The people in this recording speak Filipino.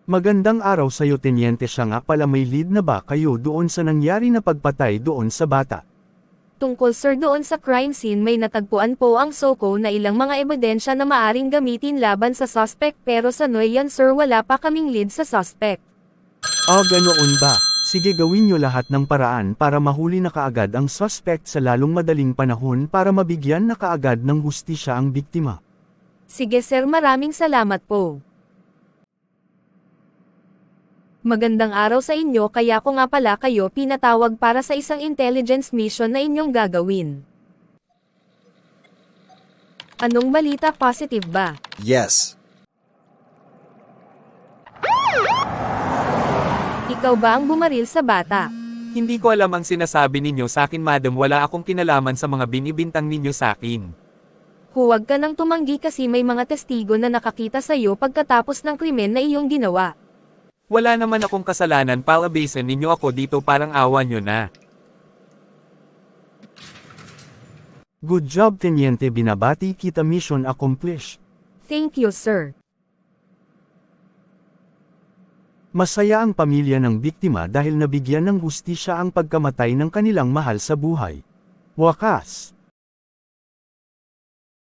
Magandang araw sa'yo Tenyente, siya nga pala, may lead na ba kayo doon sa nangyari na pagpatay doon sa bata? Tungkol sir doon sa crime scene, may natagpuan po ang SOCO na ilang mga ebidensya na maaring gamitin laban sa suspect, pero sa ngayon sir wala pa kaming lead sa suspect. Ganoon ba? Sige, gawin nyo lahat ng paraan para mahuli na kaagad ang suspect sa lalong madaling panahon para mabigyan na kaagad ng hustisya ang biktima. Sige sir, maraming salamat po. Magandang araw sa inyo, kaya ko nga pala kayo pinatawag para sa isang intelligence mission na inyong gagawin. Anong balita, positive ba? Yes. Ikaw ba ang bumaril sa bata? Hindi ko alam ang sinasabi ninyo sa akin, madam. Wala akong kinalaman sa mga binibintang ninyo sa akin. Huwag ka nang tumanggi kasi may mga testigo na nakakita sa iyo pagkatapos ng krimen na iyong ginawa. Wala naman akong kasalanan, palabasin ninyo ako dito, parang awa nyo na. Good job Tenyente, binabati kita, mission accomplished. Thank you sir. Masaya ang pamilya ng biktima dahil nabigyan ng hustisya ang pagkamatay ng kanilang mahal sa buhay. Wakas!